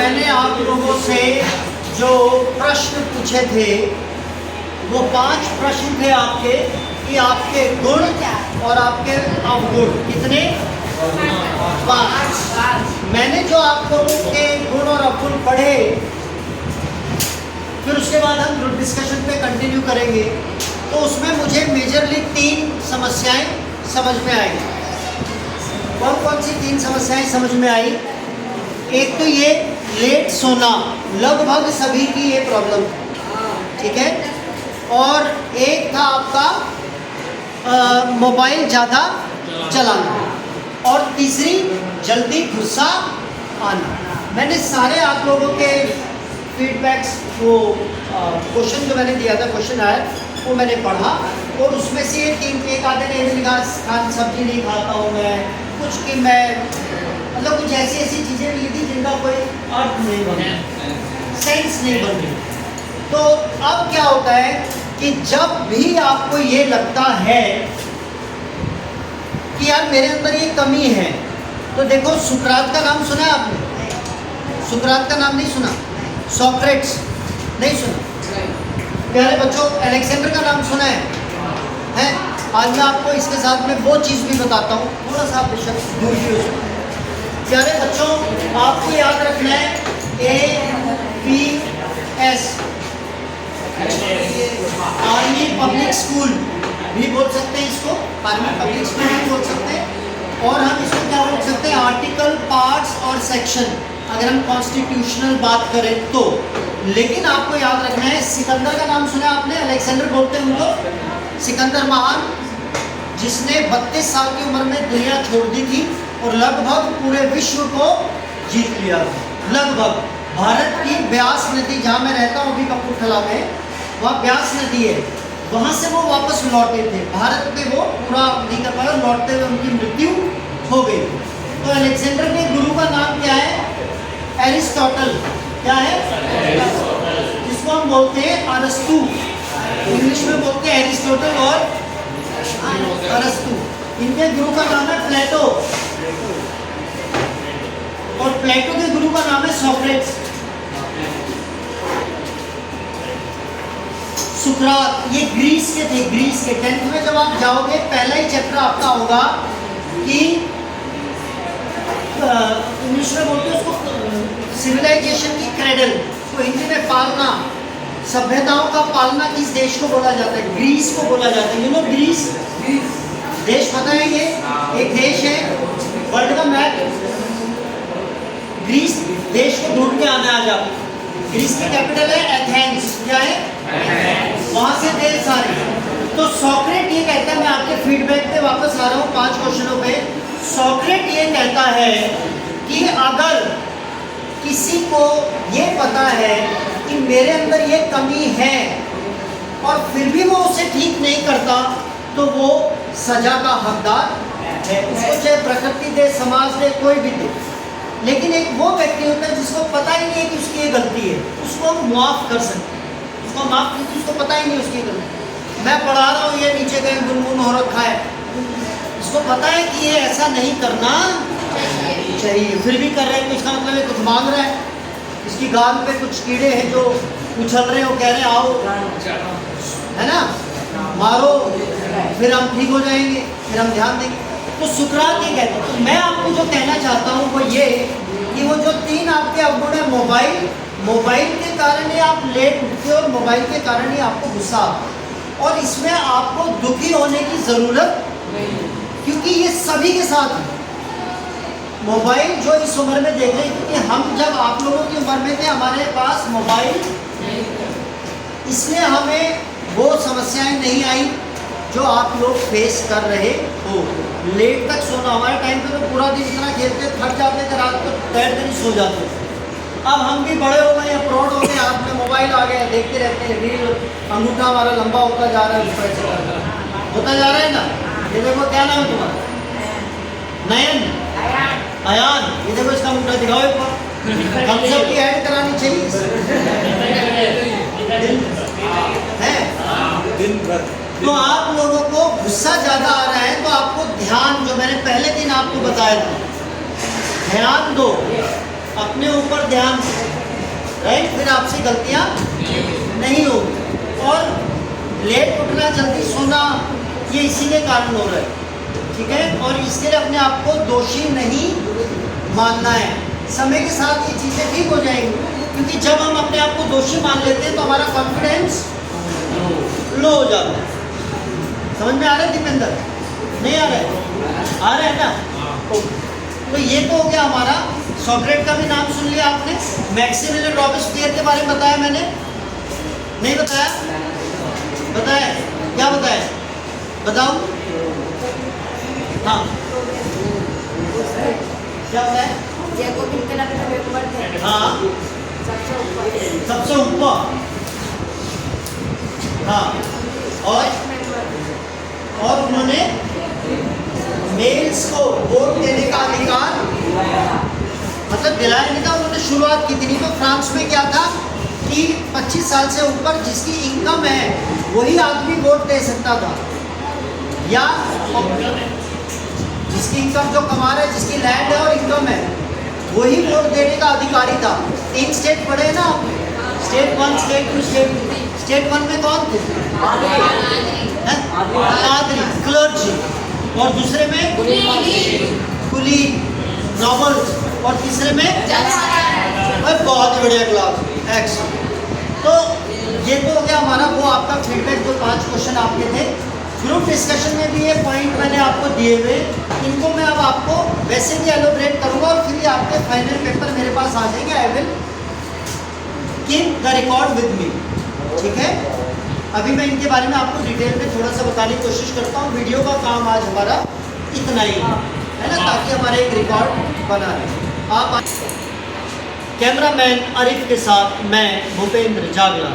मैंने आप लोगों से जो प्रश्न पूछे थे वो 5 प्रश्न थे आपके कि आपके गुण और आपके अवगुण कितने 5। मैंने जो आप लोगों के गुण और अवगुण पढ़े फिर उसके बाद हम ग्रुप डिस्कशन पे कंटिन्यू करेंगे। तो उसमें मुझे मेजरली 3 समस्याएं समझ में आई। कौन कौन सी 3 समस्याएं समझ में आई? एक तो ये लेट सोना, लगभग सभी की ये प्रॉब्लम, ठीक है। और एक था आपका मोबाइल ज़्यादा चलाना, और तीसरी जल्दी गुस्सा आना। मैंने सारे आप लोगों के फीडबैक्स, वो क्वेश्चन जो मैंने दिया था, क्वेश्चन आया वो मैंने पढ़ा, और उसमें से ये 3 एक आधे ने ये लिखा खान सब्जी नहीं खाता हूँ मैं, कुछ कि मैं मतलब कुछ ऐसी ऐसी चीज़ें ली थी जिनका कोई अर्थ नहीं बन रहा, सेंस नहीं बन रही। तो अब क्या होता है कि जब भी आपको ये लगता है कि यार मेरे अंदर ये कमी है, तो देखो सुकरात का नाम सुना है आपने? सुकरात का नाम नहीं सुना? सोक्रेट्स नहीं सुना? प्यारे बच्चों, अलेक्जेंडर का नाम सुना है? आज मैं आपको इसके साथ में वो चीज़ भी बताता हूँ, थोड़ा सा बेशक दूर की उसमें। प्यारे बच्चों, आपको याद रखना है APS, आर्मी पब्लिक स्कूल भी बोल सकते हैं इसको, आर्मी पब्लिक स्कूल भी बोल सकते हैं, और हम इसको क्या बोल सकते हैं? आर्टिकल, पार्ट्स और सेक्शन, अगर हम कॉन्स्टिट्यूशनल बात करें तो। लेकिन आपको याद रखना है, सिकंदर का नाम सुना आपने? अलेक्जेंडर बोलते हैं उनको, सिकंदर महान, जिसने 32 साल की उम्र में दुनिया छोड़ दी थी और लगभग पूरे विश्व को जीत लिया। लगभग भारत की ब्यास नदी, जहाँ मैं रहता हूँ अभी कपूरथला में, वहाँ ब्यास नदी है, वहाँ से वो वापस लौटे थे। भारत में वो पूरा नहीं कर पाया, लौटते हुए उनकी मृत्यु हो गई। तो अलेक्जेंडर के गुरु का नाम क्या है? एरिस्टोटल। क्या है? जिसको हम बोलते हैं अरस्तु, इंग्लिश में बोलते हैं एरिस्टोटल और अरस्तु। इनके गुरु का नाम है प्लेटो, और प्लेटो के गुरु का नाम है सोक्रेट्स। सुकरात ये ग्रीस के थे, ग्रीस के। 10th में जब आप जाओगे, पहला ही चैप्टर आपका होगा कि इंग्लिश में बोलते हैं उसको सिविलाइजेशन की क्रेडल, तो हिंदी में पालना, सभ्यताओं का पालना किस देश को बोला जाता है? ग्रीस को बोला जाता है। यू नो ग्रीस देश पता है? ये एक देश है, वर्ल्ड का मैप, ग्रीस देश को ढूंढ के आना है आज आप। ग्रीस की कैपिटल है एथेंस। क्या है? वहां से देश सारे। तो सोक्रेट ये कहता है, मैं आपके फीडबैक पे वापस आ रहा हूँ 5 क्वेश्चनों पे। सोक्रेट ये कहता है कि अगर किसी को ये पता है कि मेरे अंदर ये कमी है और फिर भी वो उसे ठीक नहीं करता, तो वो सजा का हकदार है। उसको चाहे प्रकृति दे, समाज दे, कोई भी दे। लेकिन एक वो व्यक्ति होता है जिसको पता ही नहीं है कि उसकी ये गलती है, उसको हम माफ़ कर सकते हैं। उसको माफ़ कीजिए, उसको पता ही नहीं उसकी गलती। मैं पढ़ा रहा हूँ, ये नीचे कहीं गुनगुन हो रखा है, उसको पता है कि ये ऐसा नहीं करना चाहिए, फिर भी कर रहे हैं, तो इसका मतलब ये कुछ मांग रहा है। इसकी गाल पे कुछ कीड़े हैं जो उछल रहे हैं, वो कह रहे हैं आओ, है ना, मारो, फिर हम ठीक हो जाएंगे, फिर हम ध्यान देंगे। तो सुकरात ये कहते हैं। तो मैं आपको जो कहना चाहता हूँ वो ये कि वो जो 3 आपके अवगुण है, मोबाइल के कारण ही आप लेट उठते हो, और मोबाइल के कारण ही आपको गुस्सा आता है, और इसमें आपको दुखी होने की ज़रूरत नहीं, क्योंकि ये सभी के साथ है। मोबाइल जो इस उम्र में देख रहे हैं, क्योंकि हम जब आप लोगों की उम्र में थे हमारे पास मोबाइल, इसलिए हमें वो समस्याएं नहीं आई जो आप लोग फेस कर रहे हो। लेट तक सोना, हमारे टाइम पे तो पूरा दिन इतना खेलते थक जाते थे, रात को बैठ कर ही सो जाते थे। अब हम भी बड़े हो गए, प्रौढ़ हो गए, हाथ में मोबाइल आ गया, देखते रहते हैं, रील, अंगूठा हमारा लंबा होता जा रहा है, उस पर ऐसे होता जा रहा है ना। ये देखो, क्या नाम है तुम्हारा? नयन, अयान, ये देखो इसका अंगूठा दिखाओ एक बार। हम सब की ऐड करानी चाहिए दिन भर। तो आप लोगों को गुस्सा ज़्यादा आ रहा है, तो आपको ध्यान, जो मैंने पहले दिन आपको बताया था, ध्यान दो। अपने ऊपर ध्यान, राइट, फिर आपसे गलतियां नहीं होगी। और लेट उठना जल्दी सोना ये इसीलिए कारण हो रहा है, ठीक है। और इसके लिए अपने आप को दोषी नहीं मानना है। समय के साथ ये चीज़ें ठीक हो जाएंगी, क्योंकि जब हम अपने आप को दोषी मान लेते हैं तो हमारा कॉन्फिडेंस लो हो जाता है। समझ में आ रहा है दीपेंद्र? नहीं आ रहा है? आ रहा है ना? तो ये तो हो गया हमारा। सॉक्रेट का भी नाम सुन लिया आपने। मैक्सिमिलियन रॉबेस्पियर के बारे में बताया मैंने, नहीं बताया? बताया? क्या बताया? बताओ। हाँ, क्या बताया? हाँ, सबसे ऊपर। हाँ, और उन्होंने मेल्स को वोट देने का अधिकार मतलब दिलाया नहीं था, उन्होंने शुरुआत की थी। नहीं तो फ्रांस में क्या था कि 25 साल से ऊपर जिसकी इनकम है वही आदमी वोट दे सकता था, या जिसकी इनकम जो कमा रहा है, जिसकी लैंड है और इनकम है, वही वोट देने का अधिकारी था। 3 स्टेट पढ़े हैं ना आपने, स्टेट 1, स्टेट 2, स्टेट 1 में कौन थे? पादरी, क्लर्जी, और दूसरे में कुली, नॉबल्स, और तीसरे में बहुत ही बढ़िया क्लास, एक्स। तो ये तो हो गया हमारा वो आपका फीडबैक, जो 5 क्वेश्चन आपके थे। ग्रुप डिस्कशन में भी ये पॉइंट मैंने आपको दिए हुए, इनको मैं अब आपको वैसे भी एलोबरेट करूँगा, और फिर ये आपके फाइनल पेपर मेरे पास आ जाएंगे। I will keep the record with me, ठीक है। अभी मैं इनके बारे में आपको डिटेल में थोड़ा सा बताने की कोशिश करता हूँ। वीडियो का काम आज हमारा इतना ही है ना, ताकि हमारा एक रिकॉर्ड बना रहे। आप कैमरामैन आरिफ के साथ मैं भूपेंद्र जागला।